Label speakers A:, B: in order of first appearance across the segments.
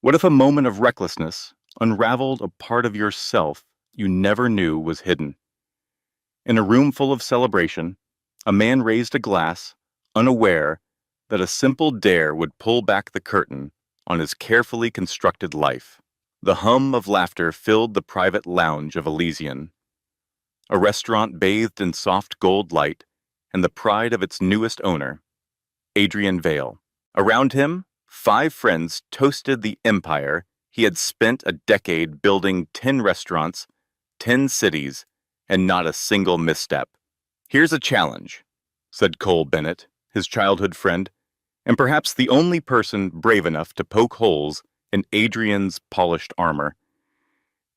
A: What if a moment of recklessness unraveled a part of yourself you never knew was hidden? In a room full of celebration, a man raised a glass, unaware that a simple dare would pull back the curtain on his carefully constructed life. The hum of laughter filled the private lounge of Elysian, a restaurant bathed in soft gold light and the pride of its newest owner, Adrian Vale. Around him, 5 friends toasted the empire he had spent a decade building 10 restaurants, 10 cities, and not a single misstep. "Here's a challenge," said Cole Bennett, his childhood friend, and perhaps the only person brave enough to poke holes in Adrian's polished armor.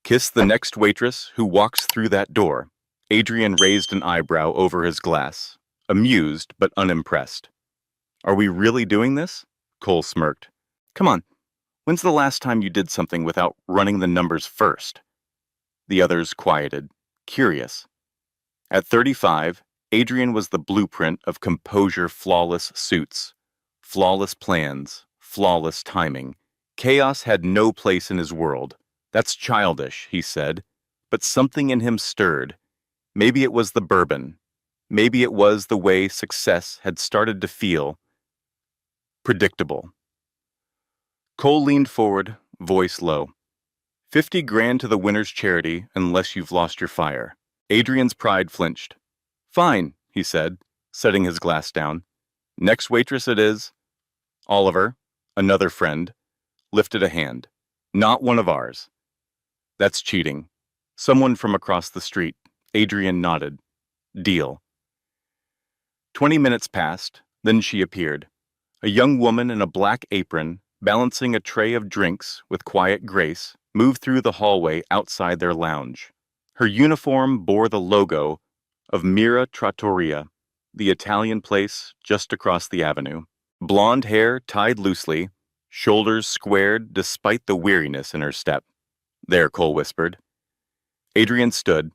A: "Kiss the next waitress who walks through that door." Adrian raised an eyebrow over his glass, amused but unimpressed. "Are we really doing this?" Cole smirked. "Come on, when's the last time you did something without running the numbers first?" The others quieted, curious. At 35, Adrian was the blueprint of composure, flawless suits, flawless plans, flawless timing. Chaos had no place in his world. "That's childish," he said, but something in him stirred. Maybe it was the bourbon. Maybe it was the way success had started to feel predictable. Cole leaned forward, voice low. 50 grand to the winner's charity unless you've lost your fire." Adrian's pride flinched. "Fine," he said, setting his glass down. "Next waitress it is." Oliver, another friend, lifted a hand. "Not one of ours." "That's cheating." "Someone from across the street." Adrian nodded. "Deal." 20 minutes passed, then she appeared. A young woman in a black apron, balancing a tray of drinks with quiet grace, moved through the hallway outside their lounge. Her uniform bore the logo of Mira Trattoria, the Italian place just across the avenue. Blonde hair tied loosely, shoulders squared despite the weariness in her step. "There," Cole whispered. Adrian stood.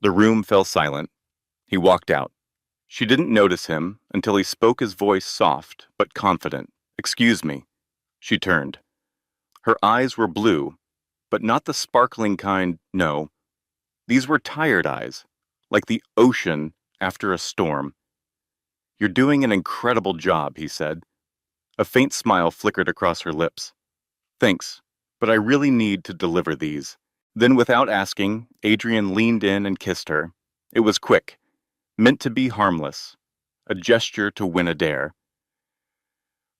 A: The room fell silent. He walked out. She didn't notice him until he spoke, his voice soft but confident. "Excuse me." She turned. Her eyes were blue, but not the sparkling kind, no. These were tired eyes, like the ocean after a storm. "You're doing an incredible job," he said. A faint smile flickered across her lips. "Thanks, but I really need to deliver these." Then, without asking, Adrian leaned in and kissed her. It was quick, meant to be harmless, a gesture to win a dare.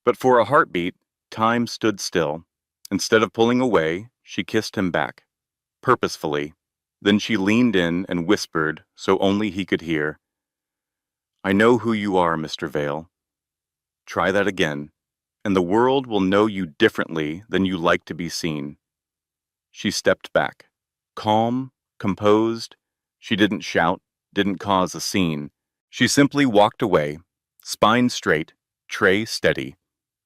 A: But for a heartbeat, time stood still. Instead of pulling away, she kissed him back, purposefully. Then she leaned in and whispered so only he could hear, "I know who you are, Mr. Vale. Try that again, and the world will know you differently than you like to be seen." She stepped back, calm, composed. She didn't shout, didn't cause a scene. She simply walked away, spine straight, tray steady.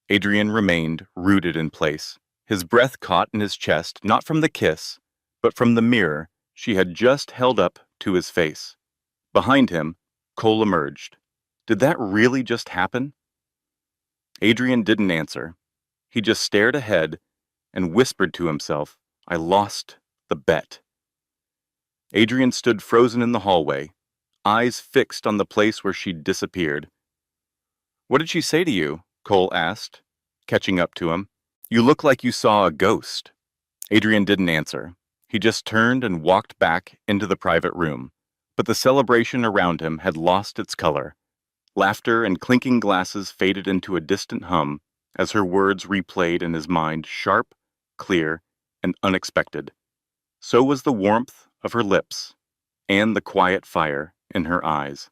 A: Adrian remained rooted in place, his breath caught in his chest, not from the kiss, but from the mirror she had just held up to his face. Behind him, Cole emerged. Did that really just happen? Adrian didn't answer. He just stared ahead and whispered to himself, "I lost the bet." Adrian stood frozen in the hallway, eyes fixed on the place where she'd disappeared. "What did she say to you?" Cole asked, catching up to him. "You look like you saw a ghost." Adrian didn't answer. He just turned and walked back into the private room. But the celebration around him had lost its color. Laughter and clinking glasses faded into a distant hum as her words replayed in his mind, sharp, clear, and unexpected. So was the warmth of her lips and the quiet fire in her eyes.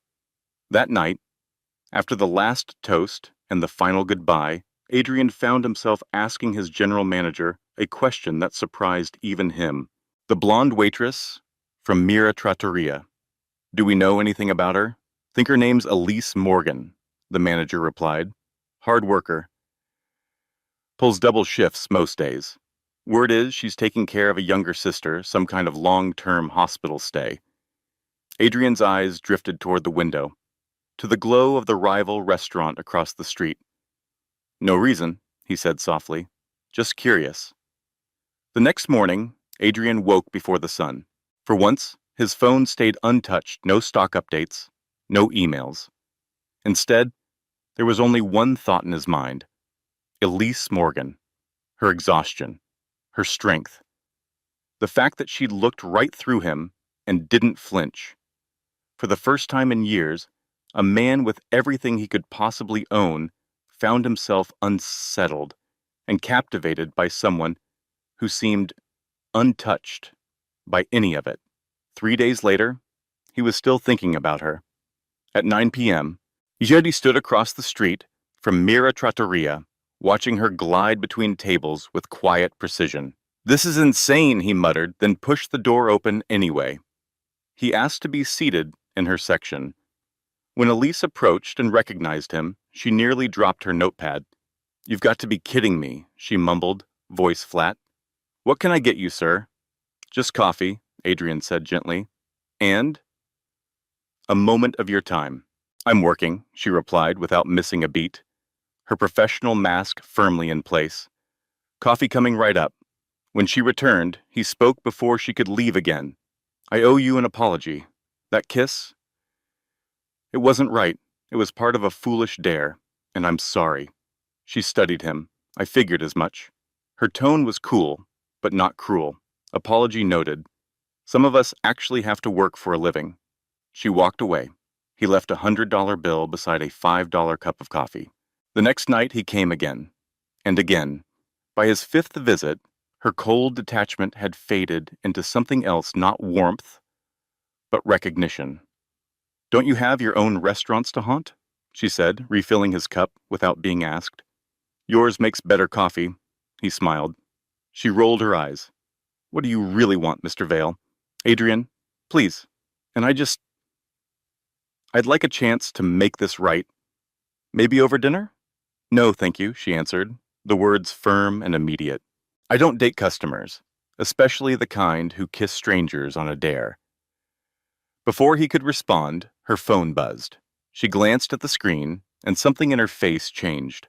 A: That night, after the last toast and the final goodbye, Adrian found himself asking his general manager a question that surprised even him. "The blonde waitress from Mira Trattoria. Do we know anything about her?" "Think her name's Elise Morgan," the manager replied. "Hard worker. Pulls double shifts most days. Word is she's taking care of a younger sister, some kind of long-term hospital stay." Adrian's eyes drifted toward the window, to the glow of the rival restaurant across the street. "No reason," he said softly. "Just curious." The next morning, Adrian woke before the sun. For once, his phone stayed untouched, no stock updates, no emails. Instead, there was only one thought in his mind: Elise Morgan, her exhaustion, her strength. The fact that she'd looked right through him and didn't flinch. For the first time in years, a man with everything he could possibly own found himself unsettled and captivated by someone who seemed untouched by any of it. 3 days later, he was still thinking about her. At 9 p.m., Jedi stood across the street from Mira Trattoria, watching her glide between tables with quiet precision. "This is insane," he muttered, then pushed the door open anyway. He asked to be seated in her section. When Elise approached and recognized him, she nearly dropped her notepad. "You've got to be kidding me," she mumbled, voice flat. "What can I get you, sir?" "Just coffee," Adrian said gently. "And?" "A moment of your time." "I'm working," she replied without missing a beat, her professional mask firmly in place. "Coffee coming right up." When she returned, he spoke before she could leave again. "I owe you an apology. That kiss? It wasn't right. It was part of a foolish dare, and I'm sorry." She studied him. I figured as much. Her tone was cool, but not cruel. Apology noted. "Some of us actually have to work for a living." She walked away. He left a $100 bill beside a $5 cup of coffee. The next night he came again. And again. By his fifth visit, her cold detachment had faded into something else, not warmth, but recognition. "Don't you have your own restaurants to haunt?" she said, refilling his cup without being asked. "Yours makes better coffee." He smiled. She rolled her eyes. "What do you really want, Mr. Vale?" "Adrian, please. And I'd like a chance to make this right. Maybe over dinner?" "No, thank you," she answered, the words firm and immediate. "I don't date customers, especially the kind who kiss strangers on a dare." Before he could respond, her phone buzzed. She glanced at the screen, and something in her face changed.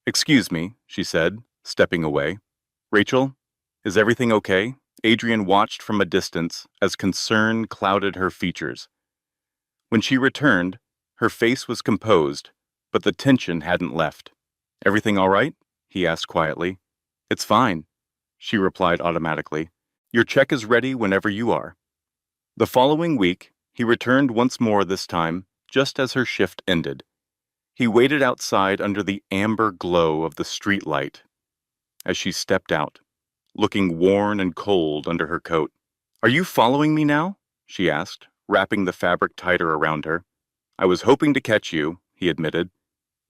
A: "Excuse me," she said, stepping away. "Rachel, is everything okay?" Adrian watched from a distance as concern clouded her features. When she returned, her face was composed, but the tension hadn't left. "Everything all right?" he asked quietly. "It's fine," she replied automatically. "Your check is ready whenever you are." The following week, he returned once more, this time just as her shift ended. He waited outside under the amber glow of the street light as she stepped out, looking worn and cold under her coat. "Are you following me now?" she asked, wrapping the fabric tighter around her. "I was hoping to catch you," he admitted.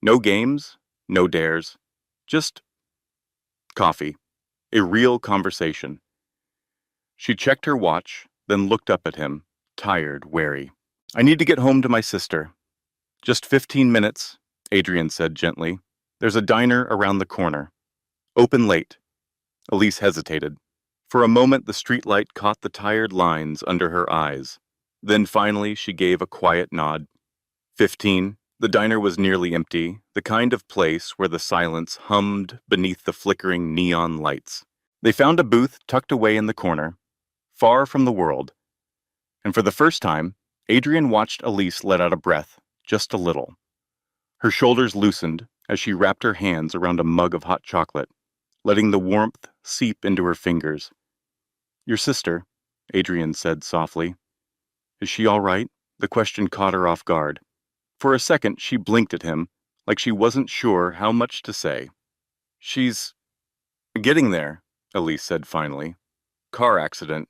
A: "No games, no dares, just coffee. A real conversation." She checked her watch, then looked up at him, tired, wary. "I need to get home to my sister." "Just 15 minutes," Adrian said gently. "There's a diner around the corner. Open late." Elise hesitated. For a moment the streetlight caught the tired lines under her eyes. Then finally she gave a quiet nod. 15. The diner was nearly empty, the kind of place where the silence hummed beneath the flickering neon lights. They found a booth tucked away in the corner, far from the world. And for the first time, Adrian watched Elise let out a breath, just a little. Her shoulders loosened as she wrapped her hands around a mug of hot chocolate, letting the warmth seep into her fingers. "Your sister," Adrian said softly. "Is she all right?" The question caught her off guard. For a second, she blinked at him, like she wasn't sure how much to say. "She's getting there," Elise said finally. "Car accident,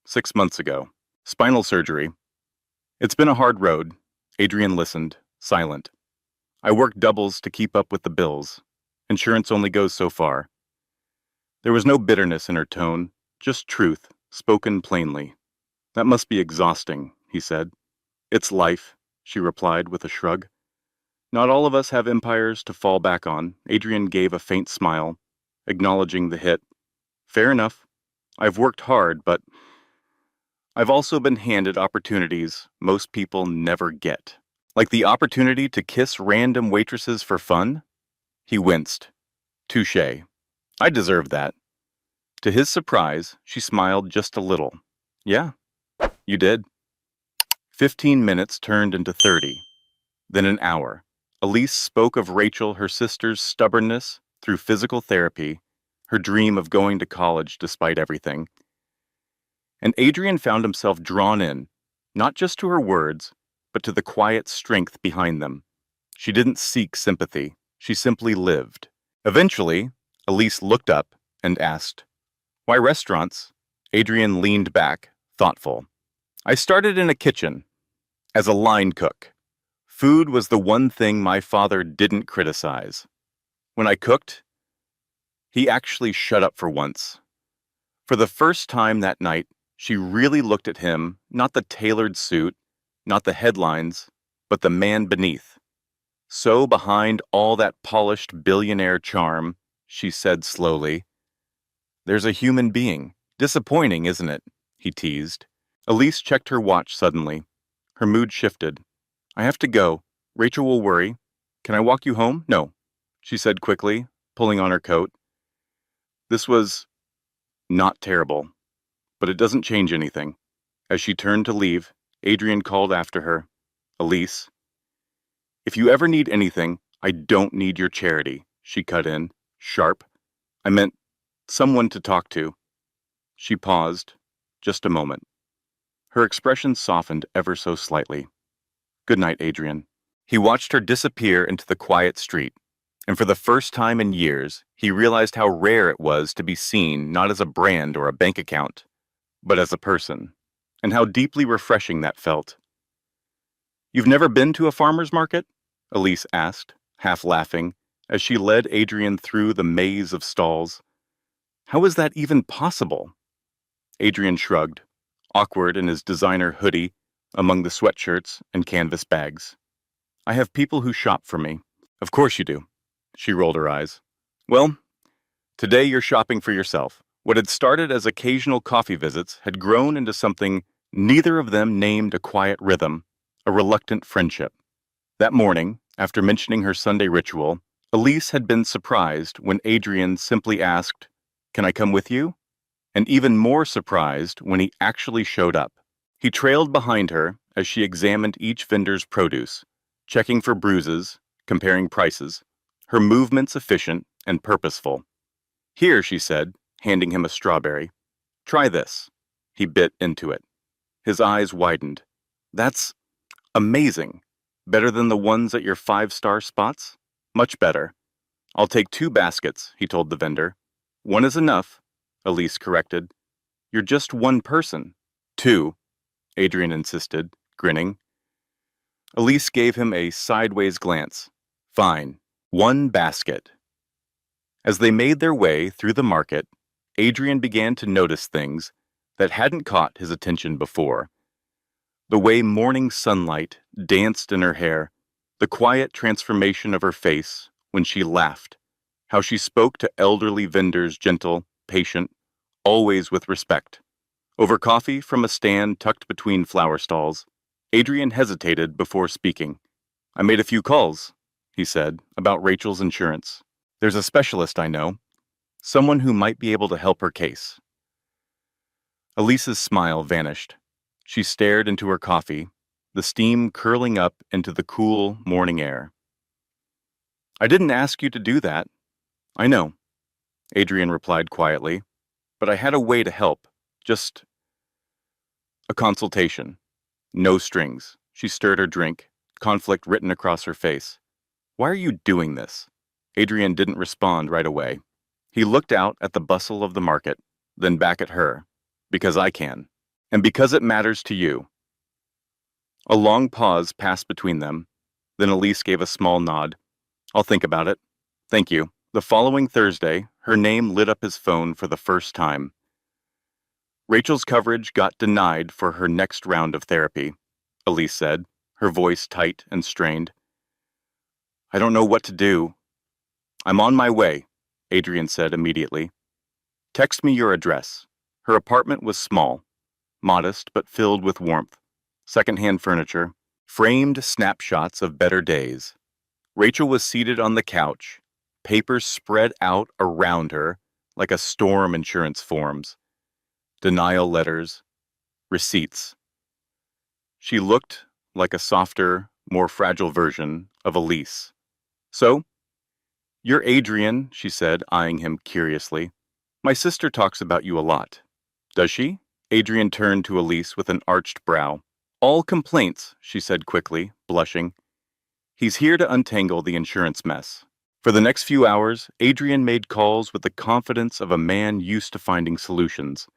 A: 6 months ago. Spinal surgery. It's been a hard road." Adrian listened, silent. "I worked doubles to keep up with the bills. Insurance only goes so far." There was no bitterness in her tone, just truth, spoken plainly. "That must be exhausting," he said. "It's life," she replied with a shrug. "Not all of us have empires to fall back on." Adrian gave a faint smile, acknowledging the hit. "Fair enough. I've worked hard, but I've also been handed opportunities most people never get. Like the opportunity to kiss random waitresses for fun." He winced. "Touché. I deserve that." To his surprise, she smiled just a little. Yeah, you did. 15 minutes turned into 30, then an hour. Elise spoke of Rachel, her sister's stubbornness through physical therapy, her dream of going to college despite everything. And Adrian found himself drawn in, not just to her words, but to the quiet strength behind them. She didn't seek sympathy, she simply lived. Eventually, Elise looked up and asked, "Why restaurants?" Adrian leaned back, thoughtful. "I started in a kitchen, as a line cook. Food was the one thing my father didn't criticize. When I cooked, he actually shut up for once." For the first time that night, she really looked at him, not the tailored suit, not the headlines, but the man beneath. "So behind all that polished billionaire charm," she said slowly, "there's a human being. Disappointing, isn't it?" he teased. Elise checked her watch suddenly. Her mood shifted. "I have to go. Rachel will worry. Can I walk you home?" "No," she said quickly, pulling on her coat. This was not terrible, but it doesn't change anything. As she turned to leave, Adrian called after her, "Elise, if you ever need anything, I don't need your charity," she cut in, sharp. "I meant someone to talk to." She paused, just a moment. Her expression softened ever so slightly. "Good night, Adrian." He watched her disappear into the quiet street, and for the first time in years, he realized how rare it was to be seen not as a brand or a bank account, but as a person, and how deeply refreshing that felt. "You've never been to a farmer's market?" Elise asked, half laughing, as she led Adrian through the maze of stalls. "How is that even possible?" Adrian shrugged, awkward in his designer hoodie among the sweatshirts and canvas bags. "I have people who shop for me." "Of course you do." She rolled her eyes. "Well, today you're shopping for yourself." What had started as occasional coffee visits had grown into something neither of them named a quiet rhythm, a reluctant friendship. That morning, after mentioning her Sunday ritual, Elise had been surprised when Adrian simply asked, "Can I come with you?" And even more surprised when he actually showed up. He trailed behind her as she examined each vendor's produce, checking for bruises, comparing prices, her movements efficient and purposeful. "Here," she said, handing him a strawberry. "Try this." He bit into it. His eyes widened. "That's amazing. Better than the ones at your 5-star spots?" "Much better." "I'll take 2 baskets," he told the vendor. "One is enough," Elise corrected. "You're just one person." "2," Adrian insisted, grinning. Elise gave him a sideways glance. "Fine. 1 basket." As they made their way through the market, Adrian began to notice things that hadn't caught his attention before. The way morning sunlight danced in her hair, the quiet transformation of her face when she laughed, how she spoke to elderly vendors, gentle, patient, always with respect. Over coffee from a stand tucked between flower stalls, Adrian hesitated before speaking. "I made a few calls," he said, "about Rachel's insurance. There's a specialist I know, someone who might be able to help her case." Elise's smile vanished. She stared into her coffee, the steam curling up into the cool morning air. "I didn't ask you to do that." "I know," Adrian replied quietly, "but I had a way to help. Just a consultation. No strings." She stirred her drink, conflict written across her face. "Why are you doing this?" Adrian didn't respond right away. He looked out at the bustle of the market, then back at her. "Because I can. And because it matters to you." A long pause passed between them. Then Elise gave a small nod. "I'll think about it. Thank you." The following Thursday, her name lit up his phone for the first time. Rachel's coverage got denied for her next round of therapy, Elise said, her voice tight and strained. "I don't know what to do." "I'm on my way," Adrian said immediately. "Text me your address." Her apartment was small, modest but filled with warmth, secondhand furniture, framed snapshots of better days. Rachel was seated on the couch, papers spread out around her, like a storm insurance forms, denial letters, receipts. She looked like a softer, more fragile version of Elise. "So, you're Adrian," she said, eyeing him curiously. "My sister talks about you a lot." "Does she?" Adrian turned to Elise with an arched brow. "All complaints," she said quickly, blushing. "He's here to untangle the insurance mess." For the next few hours, Adrian made calls with the confidence of a man used to finding solutions.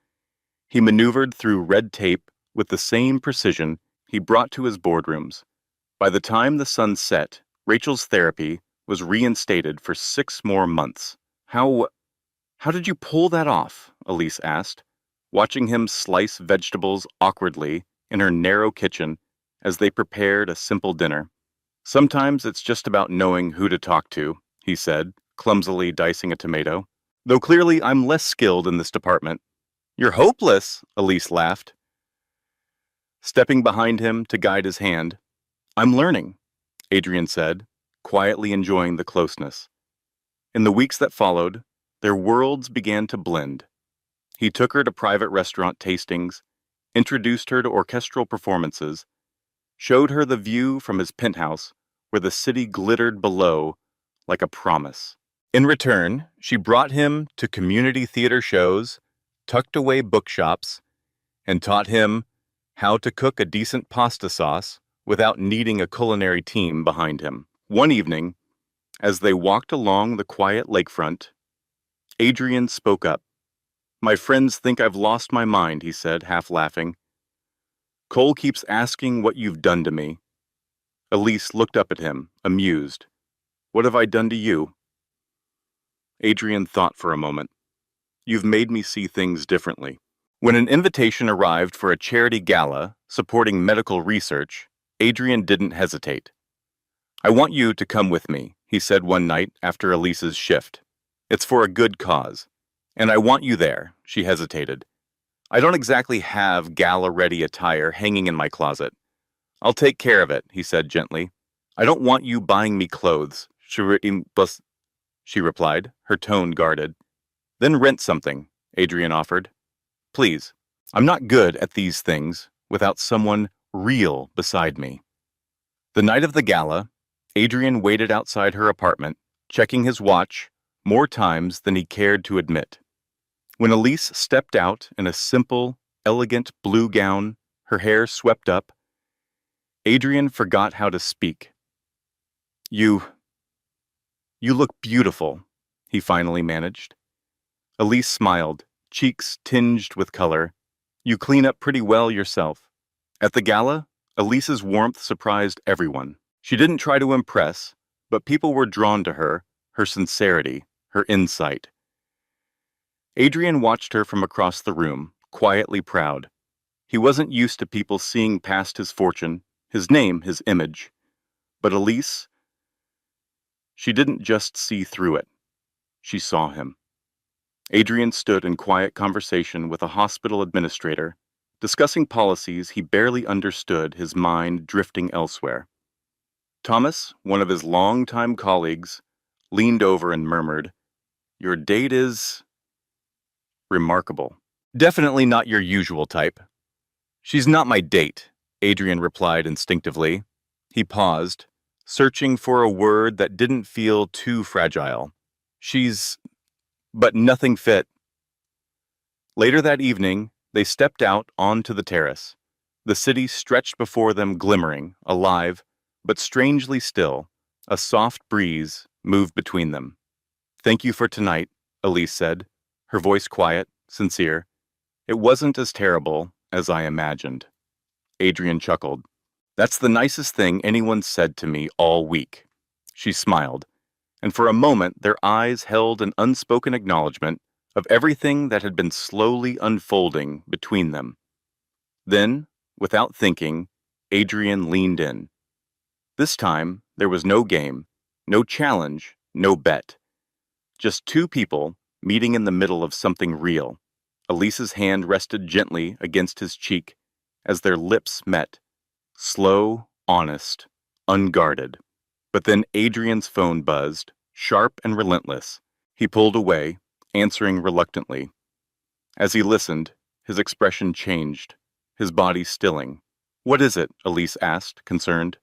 A: He maneuvered through red tape with the same precision he brought to his boardrooms. By the time the sun set, Rachel's therapy was reinstated for 6 more months. How did you pull that off?" Elise asked, watching him slice vegetables awkwardly in her narrow kitchen as they prepared a simple dinner. "Sometimes it's just about knowing who to talk to," he said, clumsily dicing a tomato. "Though clearly I'm less skilled in this department." "You're hopeless," Elise laughed, stepping behind him to guide his hand. "I'm learning," Adrian said, quietly enjoying the closeness. In the weeks that followed, their worlds began to blend. He took her to private restaurant tastings, introduced her to orchestral performances, showed her the view from his penthouse where the city glittered below like a promise. In return, she brought him to community theater shows, tucked away bookshops, and taught him how to cook a decent pasta sauce without needing a culinary team behind him. One evening, as they walked along the quiet lakefront, Adrian spoke up. "My friends think I've lost my mind," he said, half laughing. "Cole keeps asking what you've done to me." Elise looked up at him, amused. "What have I done to you?" Adrian thought for a moment. "You've made me see things differently." When an invitation arrived for a charity gala supporting medical research, Adrian didn't hesitate. "I want you to come with me," he said one night after Elise's shift. "It's for a good cause. And I want you there," she hesitated. "I don't exactly have gala-ready attire hanging in my closet." "I'll take care of it," he said gently. "I don't want you buying me clothes," she replied, her tone guarded. "Then rent something," Adrian offered. "Please, I'm not good at these things without someone real beside me." The night of the gala, Adrian waited outside her apartment, checking his watch more times than he cared to admit. When Elise stepped out in a simple, elegant blue gown, her hair swept up, Adrian forgot how to speak. You look beautiful," he finally managed. Elise smiled, cheeks tinged with color. "You clean up pretty well yourself." At the gala, Elise's warmth surprised everyone. She didn't try to impress, but people were drawn to her sincerity, her insight. Adrian watched her from across the room, quietly proud. He wasn't used to people seeing past his fortune, his name, his image. But Elise, she didn't just see through it. She saw him. Adrian stood in quiet conversation with a hospital administrator, discussing policies he barely understood, his mind drifting elsewhere. Thomas, one of his longtime colleagues, leaned over and murmured, "Your date is remarkable. Definitely not your usual type." "She's not my date," Adrian replied instinctively. He paused, searching for a word that didn't feel too fragile. But nothing fit. Later that evening, they stepped out onto the terrace. The city stretched before them, glimmering, alive, but strangely still. A soft breeze moved between them. "Thank you for tonight," Elise said, her voice quiet, sincere. "It wasn't as terrible as I imagined." Adrian chuckled. "That's the nicest thing anyone said to me all week." She smiled, and for a moment their eyes held an unspoken acknowledgement of everything that had been slowly unfolding between them. Then, without thinking, Adrian leaned in. This time, there was no game, no challenge, no bet. Just two people meeting in the middle of something real. Elise's hand rested gently against his cheek as their lips met. Slow, honest, unguarded. But then Adrian's phone buzzed, sharp and relentless. He pulled away, answering reluctantly. As he listened, his expression changed, his body stilling. "What is it?" Elise asked, concerned.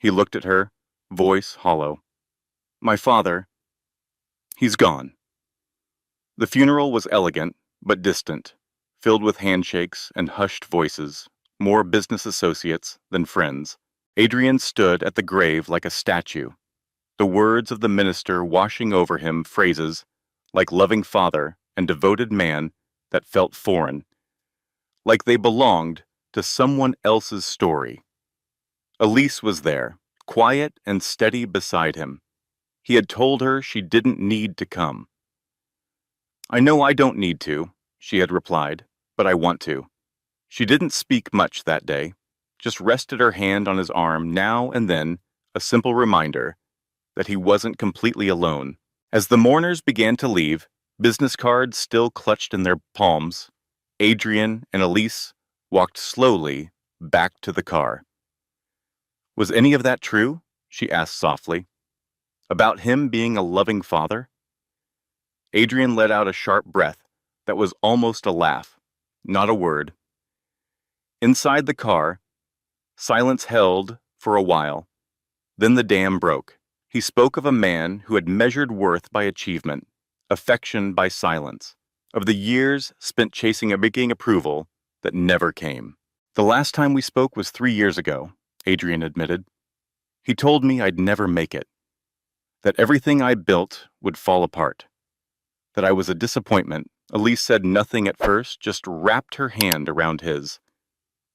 A: He looked at her, voice hollow. "My father, he's gone." The funeral was elegant, but distant, filled with handshakes and hushed voices, more business associates than friends. Adrian stood at the grave like a statue, the words of the minister washing over him phrases like loving father and devoted man that felt foreign, like they belonged to someone else's story. Elise was there, quiet and steady beside him. He had told her she didn't need to come. "I know I don't need to," she had replied, "but I want to." She didn't speak much that day, just rested her hand on his arm now and then, a simple reminder that he wasn't completely alone. As the mourners began to leave, business cards still clutched in their palms, Adrian and Elise walked slowly back to the car. "Was any of that true?" she asked softly. "About him being a loving father?" Adrian let out a sharp breath that was almost a laugh, not a word. Inside the car, silence held for a while. Then the dam broke. He spoke of a man who had measured worth by achievement, affection by silence, of the years spent chasing a begging approval that never came. "The last time we spoke was 3 years ago," Adrian admitted. "He told me I'd never make it, that everything I built would fall apart, that I was a disappointment." Elise said nothing at first, just wrapped her hand around his.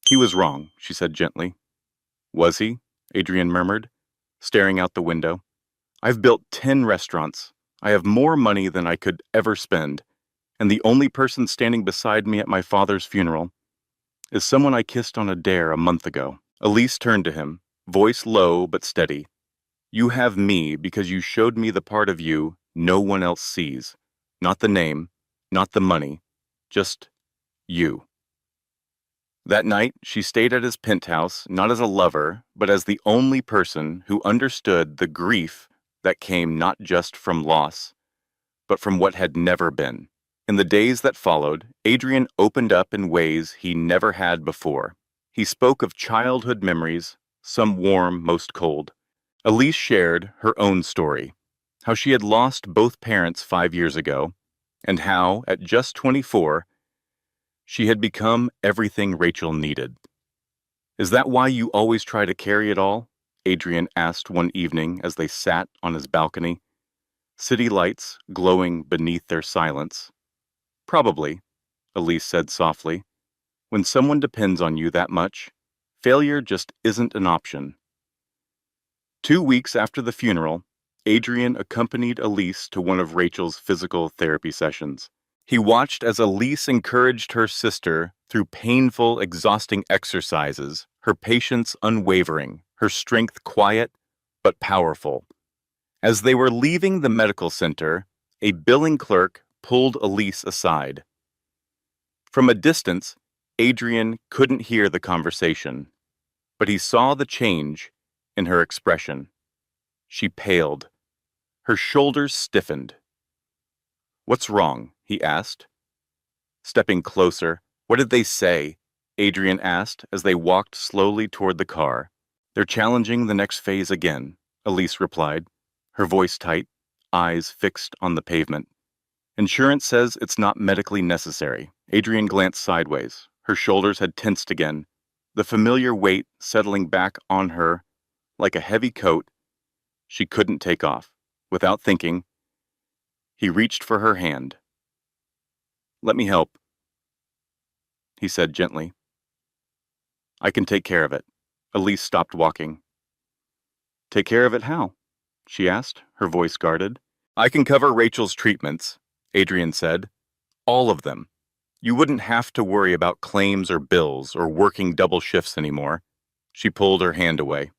A: "He was wrong," she said gently. "Was he?" Adrian murmured, staring out the window. "I've built 10 restaurants. I have more money than I could ever spend, and the only person standing beside me at my father's funeral is someone I kissed on a dare a month ago." Elise turned to him, voice low but steady. "You have me because you showed me the part of you no one else sees. Not the name, not the money, just you." That night, she stayed at his penthouse not as a lover, but as the only person who understood the grief that came not just from loss, but from what had never been. In the days that followed, Adrian opened up in ways he never had before. He spoke of childhood memories, some warm, most cold. Elise shared her own story, how she had lost both parents 5 years ago, and how, at just 24, she had become everything Rachel needed. "Is that why you always try to carry it all?" Adrian asked one evening as they sat on his balcony, city lights glowing beneath their silence. "Probably," Elise said softly. "When someone depends on you that much, failure just isn't an option." 2 weeks after the funeral, Adrian accompanied Elise to one of Rachel's physical therapy sessions. He watched as Elise encouraged her sister through painful, exhausting exercises, her patience unwavering, her strength quiet but powerful. As they were leaving the medical center, a billing clerk pulled Elise aside. From a distance, Adrian couldn't hear the conversation, but he saw the change in her expression. She paled. Her shoulders stiffened. "What's wrong?" he asked. Stepping closer, "What did they say?" Adrian asked as they walked slowly toward the car. "They're challenging the next phase again," Elise replied, her voice tight, eyes fixed on the pavement. "Insurance says it's not medically necessary." Adrian glanced sideways. Her shoulders had tensed again, the familiar weight settling back on her like a heavy coat she couldn't take off. Without thinking, he reached for her hand. "Let me help," he said gently. "I can take care of it." Elise stopped walking. "Take care of it how?" she asked, her voice guarded. "I can cover Rachel's treatments," Adrian said. "All of them. You wouldn't have to worry about claims or bills or working double shifts anymore." She pulled her hand away.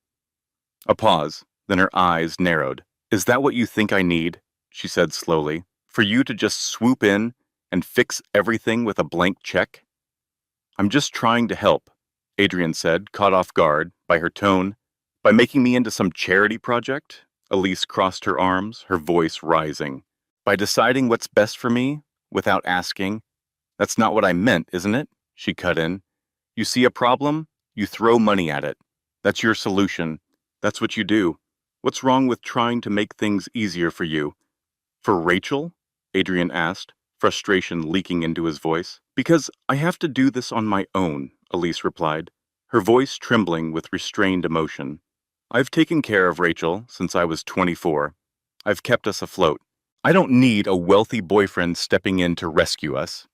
A: A pause, then her eyes narrowed. "Is that what you think I need?" she said slowly. "For you to just swoop in and fix everything with a blank check?" "I'm just trying to help," Adrian said, caught off guard by her tone. "By making me into some charity project?" Elise crossed her arms, her voice rising. By deciding what's best for me without asking. That's not what I meant, isn't it? She cut in. You see a problem, you throw money at it. That's your solution. That's what you do. What's wrong with trying to make things easier for you? For Rachel? Adrian asked, frustration leaking into his voice. Because I have to do this on my own, Elise replied, her voice trembling with restrained emotion. I've taken care of Rachel since I was 24. I've kept us afloat. I don't need a wealthy boyfriend stepping in to rescue us.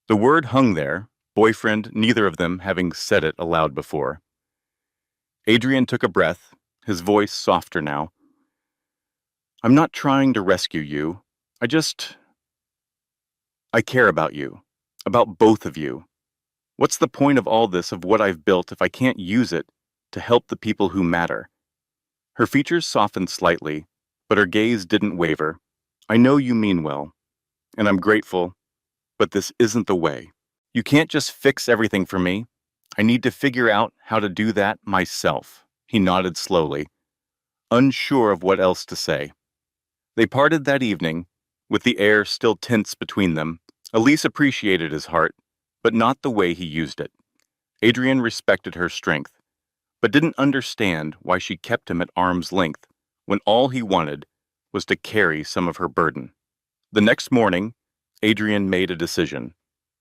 A: The word hung there, boyfriend, neither of them having said it aloud before. Adrian took a breath, his voice softer now. I'm not trying to rescue you. I care about you. About both of you. What's the point of all this of what I've built if I can't use it to help the people who matter? Her features softened slightly, but her gaze didn't waver. I know you mean well, and I'm grateful, but this isn't the way. You can't just fix everything for me. I need to figure out how to do that myself. He nodded slowly, unsure of what else to say. They parted that evening, with the air still tense between them. Elise appreciated his heart, but not the way he used it. Adrian respected her strength, but didn't understand why she kept him at arm's length when all he wanted was to carry some of her burden. The next morning, Adrian made a decision.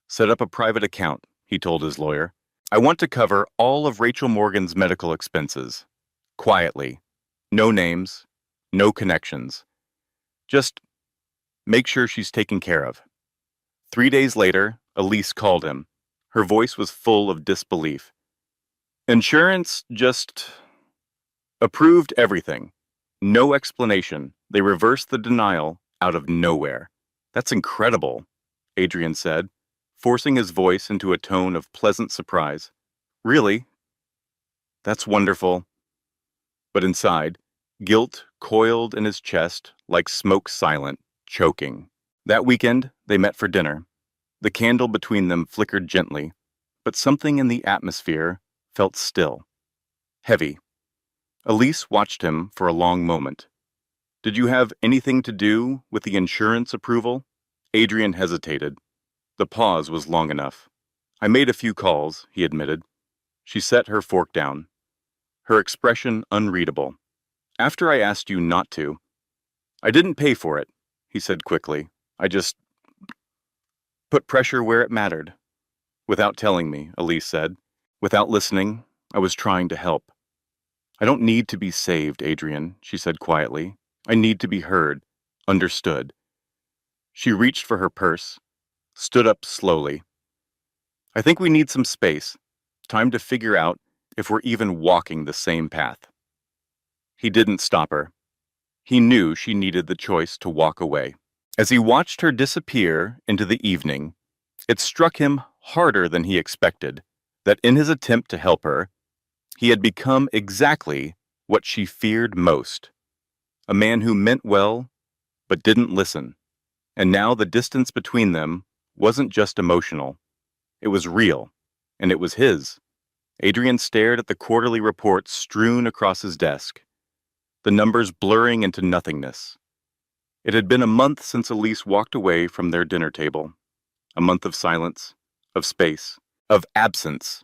A: Set up a private account, he told his lawyer. I want to cover all of Rachel Morgan's medical expenses. Quietly. No names, no connections. Just make sure she's taken care of. 3 days later, Elise called him. Her voice was full of disbelief. Insurance just approved everything. No explanation. They reversed the denial out of nowhere. That's incredible, Adrian said, forcing his voice into a tone of pleasant surprise. Really? That's wonderful. But inside, guilt coiled in his chest like smoke silent, choking. That weekend, they met for dinner. The candle between them flickered gently, but something in the atmosphere felt still, heavy. Elise watched him for a long moment. Did you have anything to do with the insurance approval? Adrian hesitated. The pause was long enough. I made a few calls, he admitted. She set her fork down, her expression unreadable. After I asked you not to. I didn't pay for it, he said quickly. I just put pressure where it mattered. Without telling me, Elise said. Without listening, I was trying to help. I don't need to be saved, Adrian, she said quietly. I need to be heard, understood. She reached for her purse, stood up slowly. I think we need some space. Time to figure out if we're even walking the same path. He didn't stop her. He knew she needed the choice to walk away. As he watched her disappear into the evening, it struck him harder than he expected that in his attempt to help her, he had become exactly what she feared most. A man who meant well, but didn't listen. And now the distance between them wasn't just emotional. It was real, and it was his. Adrian stared at the quarterly reports strewn across his desk, the numbers blurring into nothingness. It had been a month since Elise walked away from their dinner table. A month of silence, of space, of absence.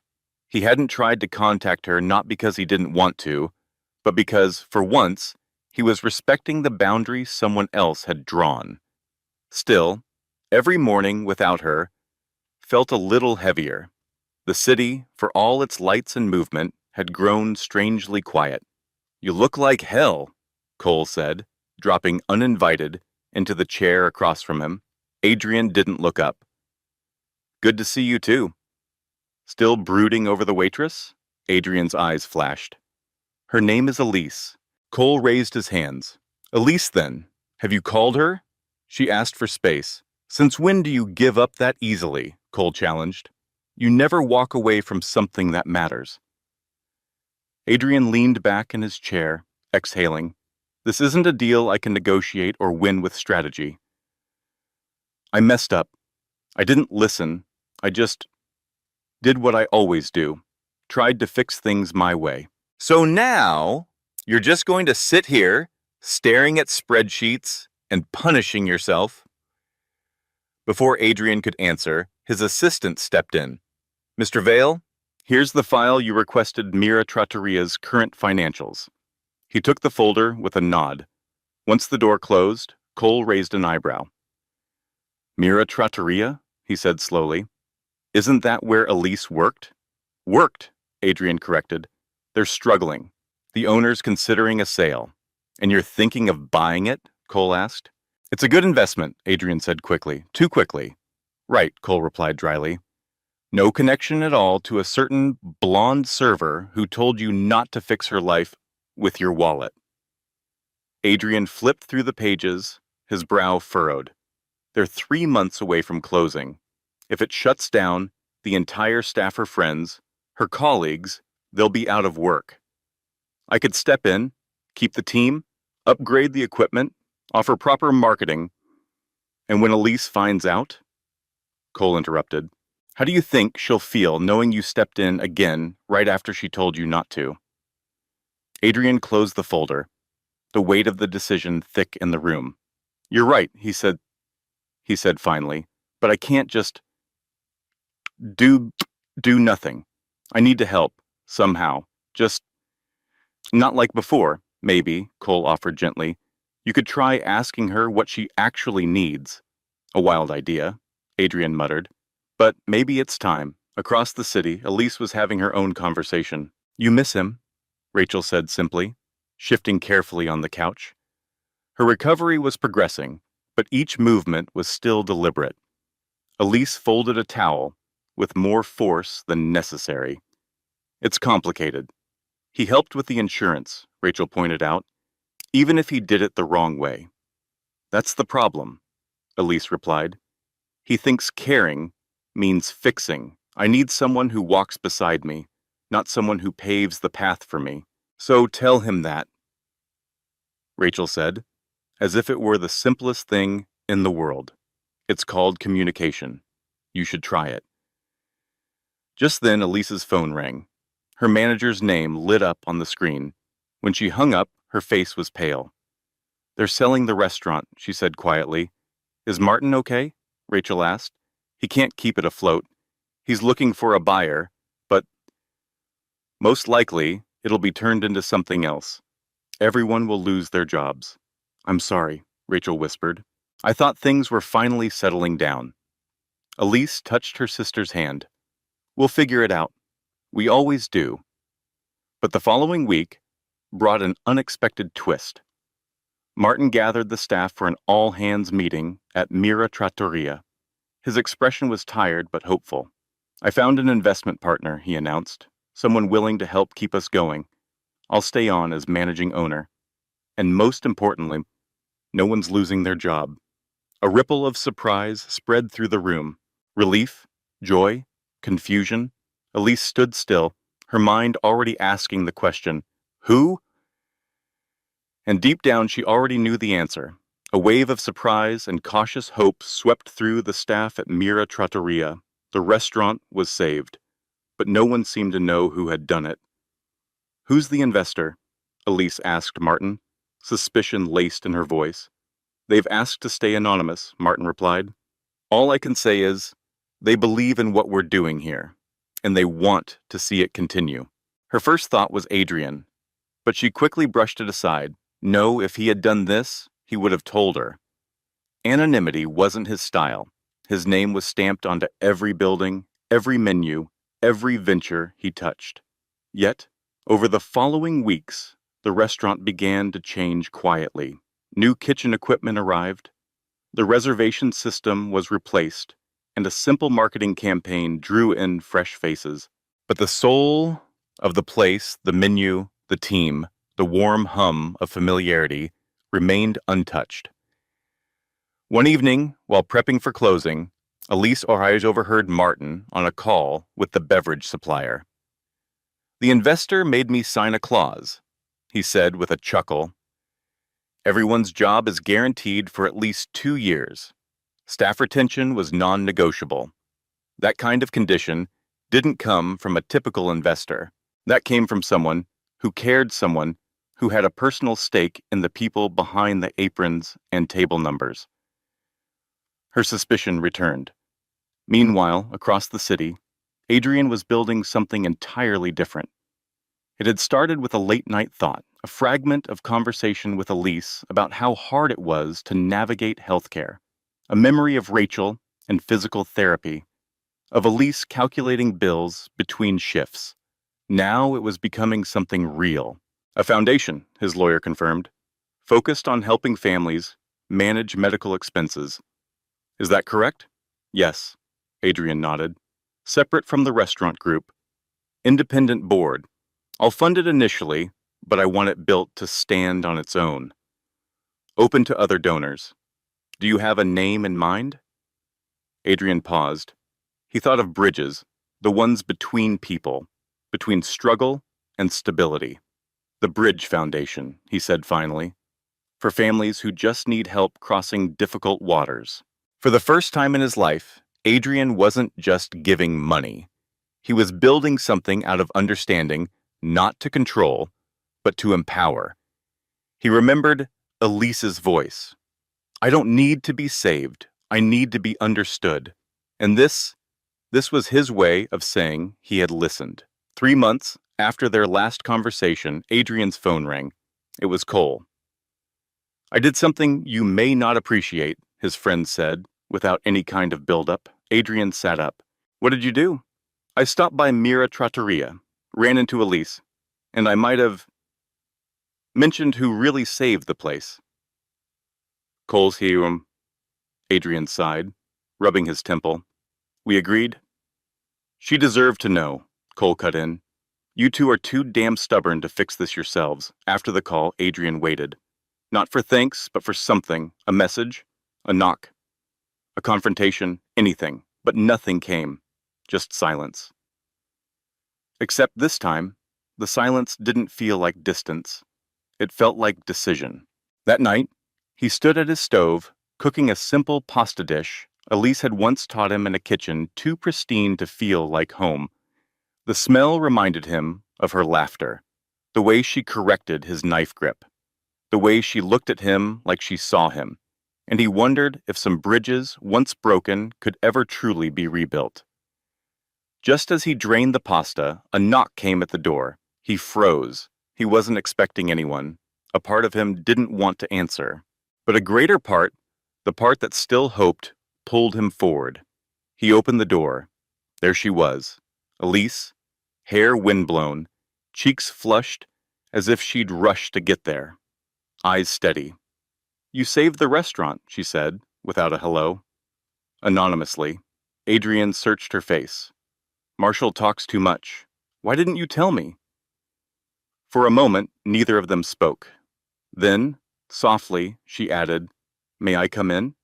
A: He hadn't tried to contact her not because he didn't want to, but because, for once, he was respecting the boundaries someone else had drawn. Still, every morning without her felt a little heavier. The city, for all its lights and movement, had grown strangely quiet. You look like hell, Cole said, dropping uninvited into the chair across from him. Adrian didn't look up. Good to see you too. Still brooding over the waitress? Adrian's eyes flashed. Her name is Elise. Cole raised his hands. Elise, then. Have you called her? She asked for space. Since when do you give up that easily? Cole challenged. You never walk away from something that matters. Adrian leaned back in his chair, exhaling. This isn't a deal I can negotiate or win with strategy. I messed up. I didn't listen. I just did what I always do. Tried to fix things my way. So now, you're just going to sit here, staring at spreadsheets And punishing yourself? Before Adrian could answer, his assistant stepped in. Mr. Vale, here's the file you requested Mira Trattoria's current financials. He took the folder with a nod. Once the door closed, Cole raised an eyebrow. Mira Trattoria? He said slowly. Isn't that where Elise worked? Worked, Adrian corrected. They're struggling. The owner's considering a sale. And you're thinking of buying it? Cole asked. It's a good investment, Adrian said quickly. Too quickly. Right, Cole replied dryly. No connection at all to a certain blonde server who told you not to fix her life with your wallet. Adrian flipped through the pages, his brow furrowed. They're 3 months away from closing. If it shuts down, the entire staff are friends, her colleagues, they'll be out of work. I could step in, keep the team, upgrade the equipment, offer proper marketing, and when Elise finds out? Cole interrupted. How do you think she'll feel knowing you stepped in again right after she told you not to? Adrian closed the folder, the weight of the decision thick in the room. You're right, he said finally, but I can't just do nothing. I need to help, somehow. Just not like before, maybe, Cole offered gently. You could try asking her what she actually needs. A wild idea, Adrian muttered. But maybe it's time. Across the city, Elise was having her own conversation. You miss him, Rachel said simply, shifting carefully on the couch. Her recovery was progressing, but each movement was still deliberate. Elise folded a towel with more force than necessary. It's complicated. He helped with the insurance, Rachel pointed out, even if he did it the wrong way. That's the problem, Elise replied. He thinks caring means fixing. I need someone who walks beside me, not someone who paves the path for me. So tell him that, Rachel said, as if it were the simplest thing in the world. It's called communication. You should try it. Just then, Elise's phone rang. Her manager's name lit up on the screen. When she hung up, her face was pale. They're selling the restaurant, she said quietly. Is Martin okay? Rachel asked. He can't keep it afloat. He's looking for a buyer, but most likely it'll be turned into something else. Everyone will lose their jobs. I'm sorry, Rachel whispered. I thought things were finally settling down. Elise touched her sister's hand. We'll figure it out. We always do. But the following week brought an unexpected twist. Martin gathered the staff for an all-hands meeting at Mira Trattoria. His expression was tired but hopeful. I found an investment partner, he announced, someone willing to help keep us going. I'll stay on as managing owner. And most importantly, no one's losing their job. A ripple of surprise spread through the room. Relief, joy, confusion. Elise stood still, her mind already asking the question, who? And deep down she already knew the answer. A wave of surprise and cautious hope swept through the staff at Mira Trattoria. The restaurant was saved, but no one seemed to know who had done it. Who's the investor? Elise asked Martin, suspicion laced in her voice. They've asked to stay anonymous, Martin replied. All I can say is, they believe in what we're doing here, and they want to see it continue. Her first thought was Adrian, but she quickly brushed it aside. No, if he had done this, he would have told her. Anonymity wasn't his style. His name was stamped onto every building, every menu, every venture he touched. Yet, over the following weeks, the restaurant began to change quietly. New kitchen equipment arrived, the reservation system was replaced, and a simple marketing campaign drew in fresh faces. But the soul of the place, the menu, the team, the warm hum of familiarity remained untouched. One evening, while prepping for closing, Elise overheard Martin on a call with the beverage supplier. The investor made me sign a clause, he said with a chuckle. Everyone's job is guaranteed for at least 2 years. Staff retention was non-negotiable. That kind of condition didn't come from a typical investor. That came from someone who cared, someone who had a personal stake in the people behind the aprons and table numbers. Her suspicion returned. Meanwhile, across the city, Adrian was building something entirely different. It had started with a late-night thought, a fragment of conversation with Elise about how hard it was to navigate healthcare, a memory of Rachel and physical therapy, of Elise calculating bills between shifts. Now it was becoming something real. A foundation, his lawyer confirmed, focused on helping families manage medical expenses. Is that correct? Yes, Adrian nodded. Separate from the restaurant group. Independent board. I'll fund it initially, but I want it built to stand on its own. Open to other donors. Do you have a name in mind? Adrian paused. He thought of bridges, the ones between people, between struggle and stability. The Bridge Foundation, he said finally, for families who just need help crossing difficult waters. For the first time in his life, Adrian wasn't just giving money. He was building something out of understanding, not to control, but to empower. He remembered Elise's voice. I don't need to be saved. I need to be understood. And this was his way of saying he had listened. 3 months after their last conversation, Adrian's phone rang. It was Cole. I did something you may not appreciate, his friend said, without any kind of build-up. Adrian sat up. What did you do? I stopped by Mira Trattoria, ran into Elise, and I might have mentioned who really saved the place. Cole's him, Adrian sighed, rubbing his temple. We agreed? She deserved to know, Cole cut in. You two are too damn stubborn to fix this yourselves. After the call, Adrian waited. Not for thanks, but for something. A message, a knock, a confrontation, anything. But nothing came. Just silence. Except this time, the silence didn't feel like distance. It felt like decision. That night, he stood at his stove, cooking a simple pasta dish Elise had once taught him in a kitchen too pristine to feel like home. The smell reminded him of her laughter, the way she corrected his knife grip, the way she looked at him like she saw him, and he wondered if some bridges, once broken, could ever truly be rebuilt. Just as he drained the pasta, a knock came at the door. He froze. He wasn't expecting anyone. A part of him didn't want to answer. But a greater part, the part that still hoped, pulled him forward. He opened the door. There she was, Elise, hair windblown, cheeks flushed as if she'd rushed to get there, eyes steady. You saved the restaurant, she said, without a hello. Anonymously, Adrian searched her face. Marshall talks too much. Why didn't you tell me? For a moment, neither of them spoke. Then, softly, she added, May I come in?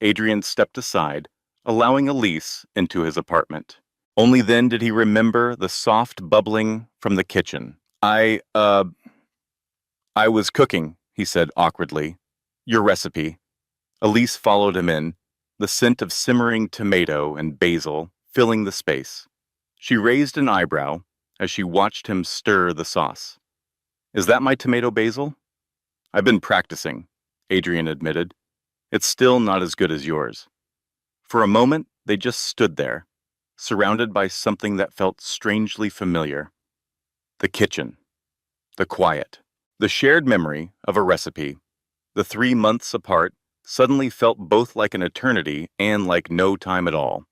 A: Adrian stepped aside, allowing Elise into his apartment. Only then did he remember the soft bubbling from the kitchen. I was cooking, he said awkwardly. Your recipe. Elise followed him in, the scent of simmering tomato and basil filling the space. She raised an eyebrow as she watched him stir the sauce. Is that my tomato basil? I've been practicing, Adrian admitted. It's still not as good as yours. For a moment, they just stood there, surrounded by something that felt strangely familiar. The kitchen. The quiet. The shared memory of a recipe. The 3 months apart suddenly felt both like an eternity and like no time at all.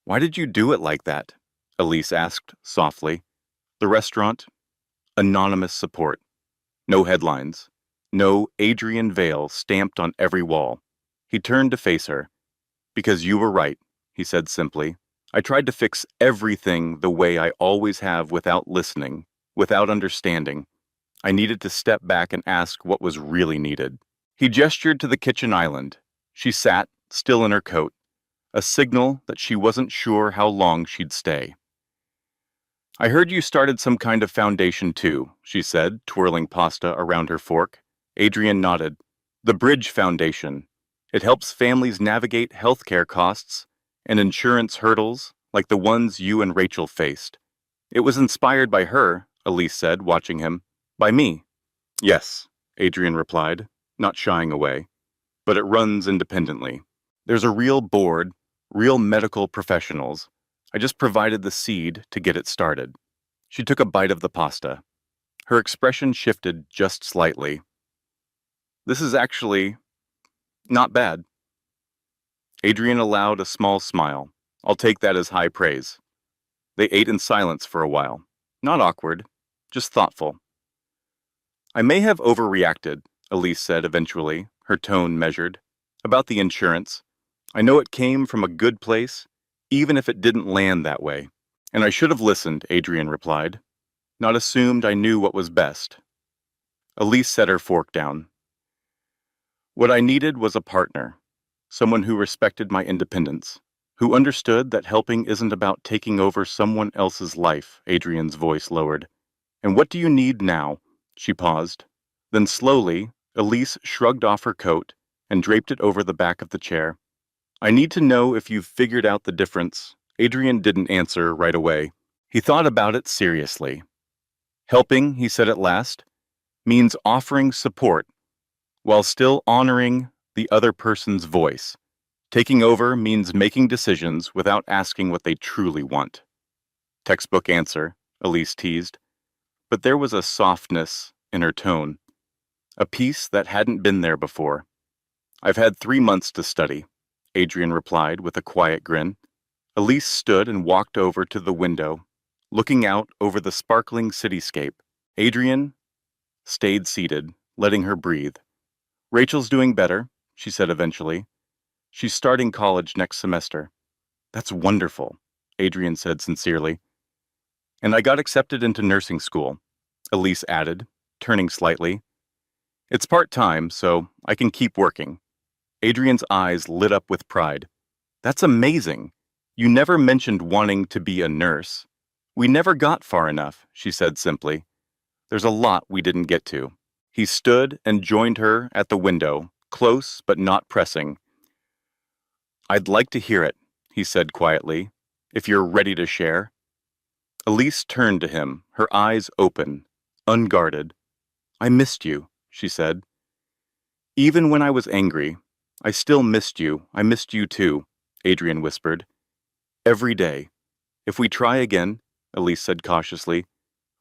A: Why did you do it like that? Elise asked softly. The restaurant? Anonymous support. No headlines. No Adrian Vale stamped on every wall. He turned to face her. Because you were right, he said simply. I tried to fix everything the way I always have without listening, without understanding. I needed to step back and ask what was really needed. He gestured to the kitchen island. She sat, still in her coat, a signal that she wasn't sure how long she'd stay. I heard you started some kind of foundation too, she said, twirling pasta around her fork. Adrian nodded. The Bridge Foundation. It helps families navigate healthcare costs and insurance hurdles like the ones you and Rachel faced. It was inspired by her, Elise said, watching him. By me. Yes, Adrian replied, not shying away, but it runs independently. There's a real board, real medical professionals. I just provided the seed to get it started. She took a bite of the pasta. Her expression shifted just slightly. This is actually not bad. Adrian allowed a small smile. I'll take that as high praise. They ate in silence for a while. Not awkward, just thoughtful. I may have overreacted, Elise said eventually, her tone measured. About the insurance. I know it came from a good place, even if it didn't land that way. And I should have listened, Adrian replied. Not assumed I knew what was best. Elise set her fork down. What I needed was a partner, someone who respected my independence, who understood that helping isn't about taking over someone else's life, Adrian's voice lowered. And what do you need now? She paused. Then slowly, Elise shrugged off her coat and draped it over the back of the chair. I need to know if you've figured out the difference. Adrian didn't answer right away. He thought about it seriously. Helping, he said at last, means offering support while still honoring the other person's voice. Taking over means making decisions without asking what they truly want. Textbook answer, Elise teased. But there was a softness in her tone, a peace that hadn't been there before. I've had 3 months to study, Adrian replied with a quiet grin. Elise stood and walked over to the window, looking out over the sparkling cityscape. Adrian stayed seated, letting her breathe. Rachel's doing better, she said eventually. She's starting college next semester. That's wonderful, Adrian said sincerely. And I got accepted into nursing school, Elise added, turning slightly. It's part-time, so I can keep working. Adrian's eyes lit up with pride. That's amazing. You never mentioned wanting to be a nurse. We never got far enough, she said simply. There's a lot we didn't get to. He stood and joined her at the window, close but not pressing. I'd like to hear it, he said quietly, if you're ready to share. Elise turned to him, her eyes open, unguarded. I missed you, she said. Even when I was angry, I still missed you. I missed you too, Adrian whispered. Every day. If we try again, Elise said cautiously,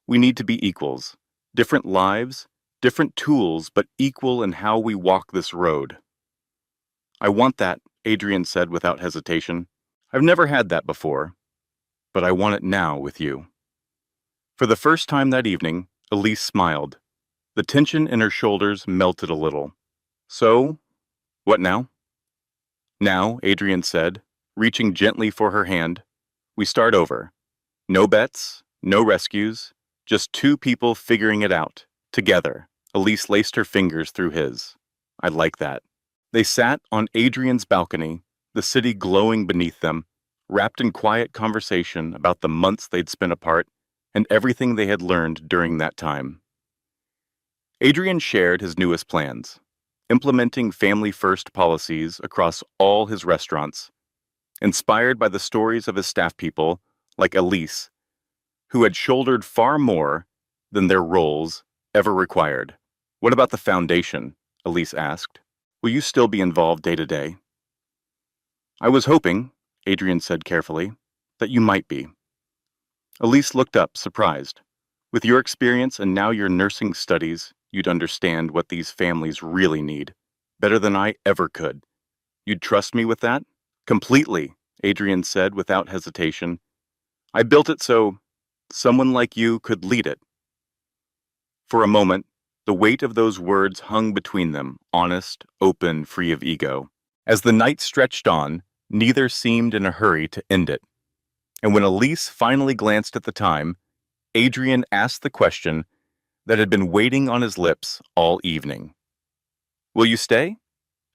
A: we need to be equals. Different lives, different tools, but equal in how we walk this road. I want that, Adrian said without hesitation. I've never had that before, but I want it now with you. For the first time that evening, Elise smiled. The tension in her shoulders melted a little. So, what now? Now, Adrian said, reaching gently for her hand, we start over. No bets, no rescues, just two people figuring it out, together. Elise laced her fingers through his. I like that. They sat on Adrian's balcony, the city glowing beneath them, wrapped in quiet conversation about the months they'd spent apart and everything they had learned during that time. Adrian shared his newest plans, implementing family-first policies across all his restaurants, inspired by the stories of his staff people, like Elise, who had shouldered far more than their roles ever required. What about the foundation? Elise asked. Will you still be involved day to day? I was hoping, Adrian said carefully, that you might be. Elise looked up, surprised. With your experience and now your nursing studies, you'd understand what these families really need, better than I ever could. You'd trust me with that? Completely, Adrian said without hesitation. I built it so someone like you could lead it. For a moment, the weight of those words hung between them, honest, open, free of ego. As the night stretched on, neither seemed in a hurry to end it. And when Elise finally glanced at the time, Adrian asked the question that had been waiting on his lips all evening. Will you stay?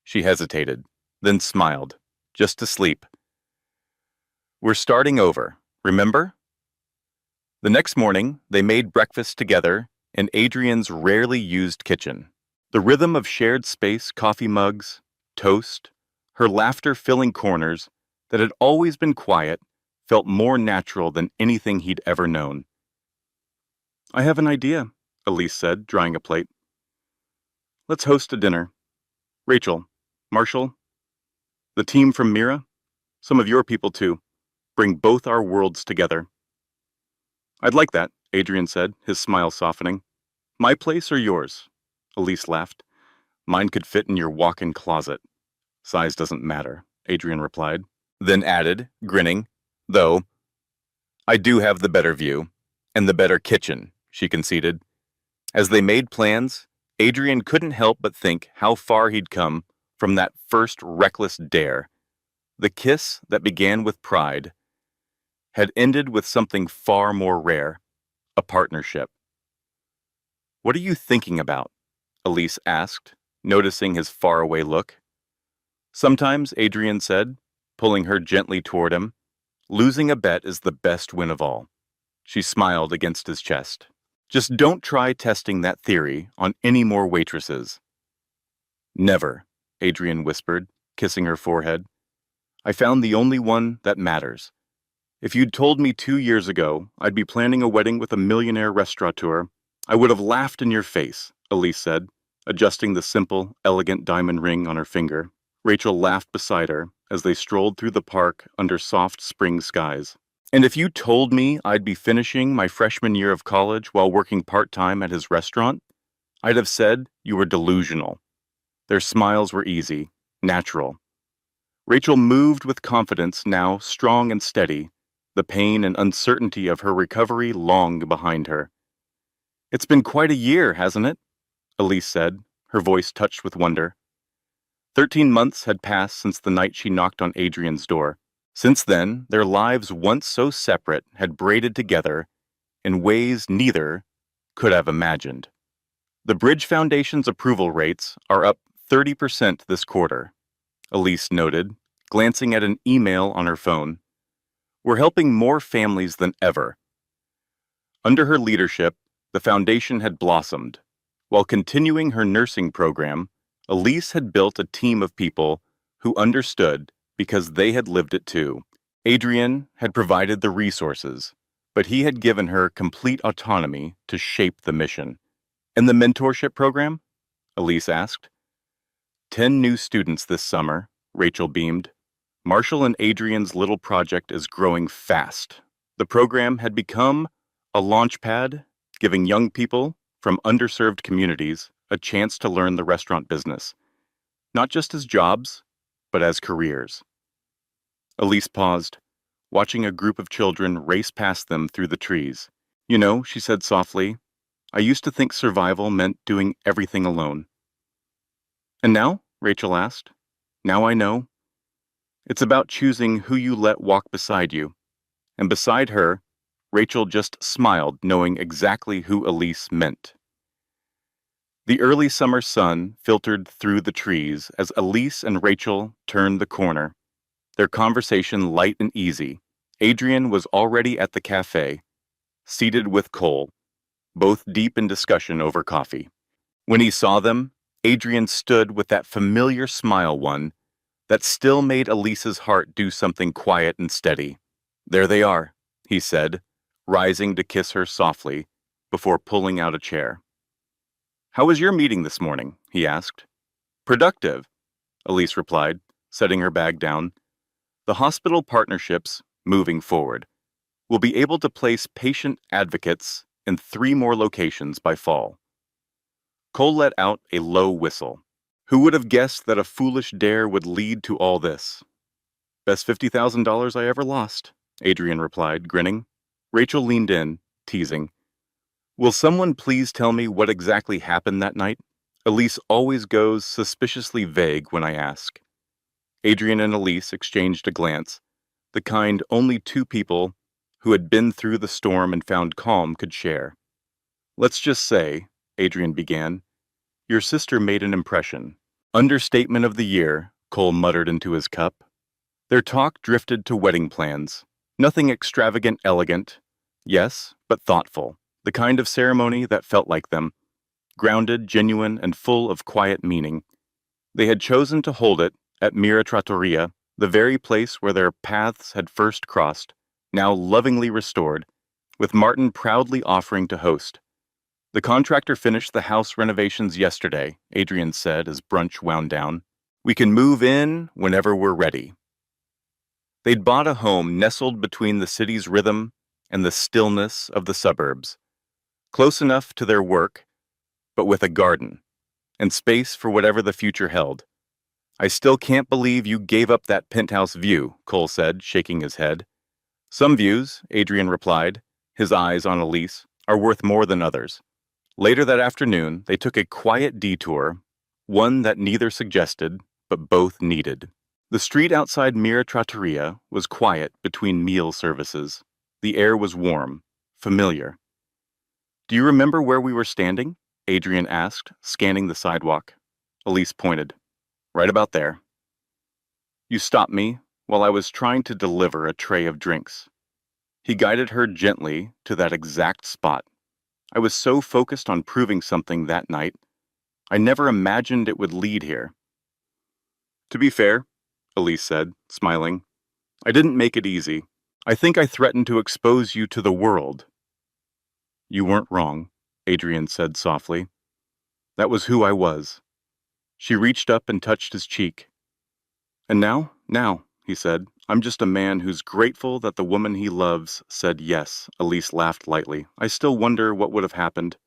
A: She hesitated, then smiled, just to sleep. We're starting over, remember? The next morning, they made breakfast together in Adrian's rarely used kitchen. The rhythm of shared space, coffee mugs, toast, her laughter filling corners that had always been quiet, felt more natural than anything he'd ever known. I have an idea, Elise said, drying a plate. Let's host a dinner. Rachel, Marshall, the team from Mira, some of your people too. Bring both our worlds together. I'd like that, Adrian said, his smile softening. My place or yours? Elise laughed. Mine could fit in your walk-in closet. Size doesn't matter, Adrian replied, then added, grinning, though, I do have the better view, and the better kitchen, she conceded. As they made plans, Adrian couldn't help but think how far he'd come from that first reckless dare. The kiss that began with pride had ended with something far more rare, a partnership. What are you thinking about? Elise asked, noticing his faraway look. Sometimes, Adrian said, pulling her gently toward him, losing a bet is the best win of all. She smiled against his chest. Just don't try testing that theory on any more waitresses. Never, Adrian whispered, kissing her forehead. I found the only one that matters. If you'd told me 2 years ago I'd be planning a wedding with a millionaire restaurateur, I would have laughed in your face, Elise said, adjusting the simple, elegant diamond ring on her finger. Rachel laughed beside her as they strolled through the park under soft spring skies. And if you told me I'd be finishing my freshman year of college while working part-time at his restaurant, I'd have said you were delusional. Their smiles were easy, natural. Rachel moved with confidence now, strong and steady, the pain and uncertainty of her recovery long behind her. It's been quite a year, hasn't it? Elise said, her voice touched with wonder. 13 months had passed since the night she knocked on Adrian's door. Since then, their lives, once so separate, had braided together in ways neither could have imagined. The Bridge Foundation's approval rates are up 30% this quarter, Elise noted, glancing at an email on her phone. We're helping more families than ever. Under her leadership, the foundation had blossomed. While continuing her nursing program, Elise had built a team of people who understood because they had lived it too. Adrian had provided the resources, but he had given her complete autonomy to shape the mission. And the mentorship program? Elise asked. 10 new students this summer, Rachel beamed. Marshall and Adrian's little project is growing fast. The program had become a launchpad, giving young people from underserved communities a chance to learn the restaurant business, not just as jobs, but as careers. Elise paused, watching a group of children race past them through the trees. You know, she said softly, I used to think survival meant doing everything alone. And now? Rachel asked. Now I know. It's about choosing who you let walk beside you. And beside her, Rachel just smiled, knowing exactly who Elise meant. The early summer sun filtered through the trees as Elise and Rachel turned the corner, their conversation light and easy. Adrian was already at the cafe, seated with Cole, both deep in discussion over coffee. When he saw them, Adrian stood with that familiar smile that still made Elise's heart do something quiet and steady. There they are, he said, rising to kiss her softly before pulling out a chair. How was your meeting this morning? He asked. Productive, Elise replied, setting her bag down. The hospital partnerships, moving forward, will be able to place patient advocates in 3 more locations by fall. Cole let out a low whistle. Who would have guessed that a foolish dare would lead to all this? Best $50,000 I ever lost, Adrian replied, grinning. Rachel leaned in, teasing. Will someone please tell me what exactly happened that night? Elise always goes suspiciously vague when I ask. Adrian and Elise exchanged a glance, the kind only 2 people who had been through the storm and found calm could share. Let's just say, Adrian began, your sister made an impression. Understatement of the year, Cole muttered into his cup. Their talk drifted to wedding plans. Nothing extravagant, elegant. Yes, but thoughtful. The kind of ceremony that felt like them. Grounded, genuine, and full of quiet meaning. They had chosen to hold it at Mira Trattoria, the very place where their paths had first crossed, now lovingly restored, with Martin proudly offering to host. The contractor finished the house renovations yesterday, Adrian said as brunch wound down. We can move in whenever we're ready. They'd bought a home nestled between the city's rhythm and the stillness of the suburbs, close enough to their work, but with a garden and space for whatever the future held. I still can't believe you gave up that penthouse view, Cole said, shaking his head. Some views, Adrian replied, his eyes on Elise, are worth more than others. Later that afternoon, they took a quiet detour, one that neither suggested, but both needed. The street outside Mira Trattoria was quiet between meal services. The air was warm, familiar. Do you remember where we were standing? Adrian asked, scanning the sidewalk. Elise pointed. Right about there. You stopped me while I was trying to deliver a tray of drinks. He guided her gently to that exact spot. I was so focused on proving something that night, I never imagined it would lead here. To be fair, Elise said, smiling, I didn't make it easy. I think I threatened to expose you to the world. You weren't wrong, Adrian said softly. That was who I was. She reached up and touched his cheek. And now, he said, I'm just a man who's grateful that the woman he loves said yes. Elise laughed lightly. I still wonder what would have happened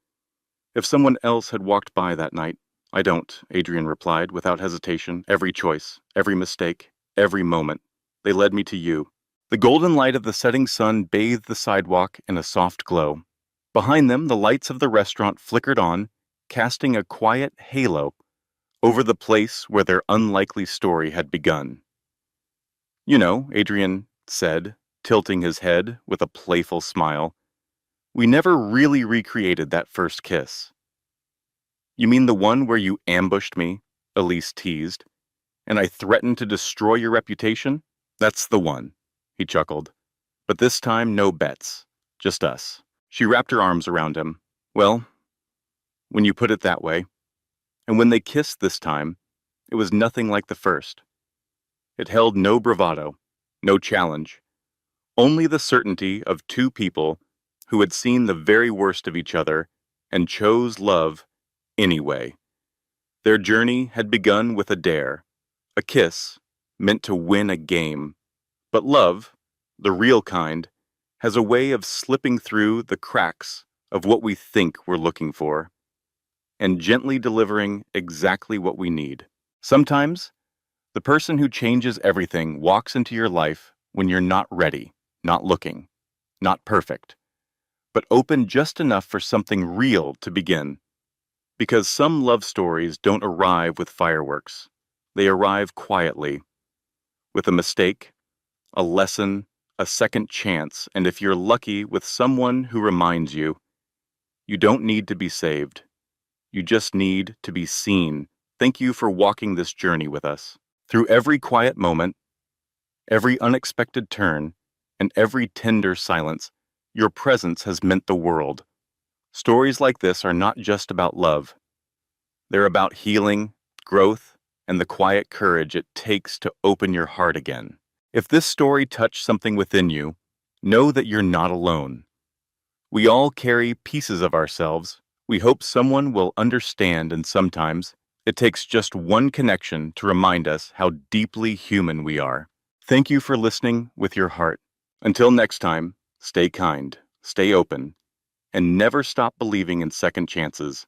A: if someone else had walked by that night. I don't, Adrian replied without hesitation. Every choice, every mistake, every moment, they led me to you. The golden light of the setting sun bathed the sidewalk in a soft glow. Behind them, the lights of the restaurant flickered on, casting a quiet halo over the place where their unlikely story had begun. You know, Adrian said, tilting his head with a playful smile, we never really recreated that first kiss. You mean the one where you ambushed me? Elise teased. And I threatened to destroy your reputation? That's the one, he chuckled. But this time, no bets. Just us. She wrapped her arms around him. Well, when you put it that way. And when they kissed this time, it was nothing like the first. It held no bravado, no challenge, only the certainty of two people who had seen the very worst of each other and chose love anyway. Their journey had begun with a dare, a kiss meant to win a game. But love, the real kind, has a way of slipping through the cracks of what we think we're looking for, and gently delivering exactly what we need. Sometimes, the person who changes everything walks into your life when you're not ready, not looking, not perfect, but open just enough for something real to begin. Because some love stories don't arrive with fireworks. They arrive quietly, with a mistake, a lesson, a second chance, and if you're lucky, with someone who reminds you, you don't need to be saved. You just need to be seen. Thank you for walking this journey with us. Through every quiet moment, every unexpected turn, and every tender silence, your presence has meant the world. Stories like this are not just about love. They're about healing, growth, and the quiet courage it takes to open your heart again. If this story touched something within you, know that you're not alone. We all carry pieces of ourselves. We hope someone will understand, and sometimes it takes just one connection to remind us how deeply human we are. Thank you for listening with your heart. Until next time, stay kind, stay open, and never stop believing in second chances.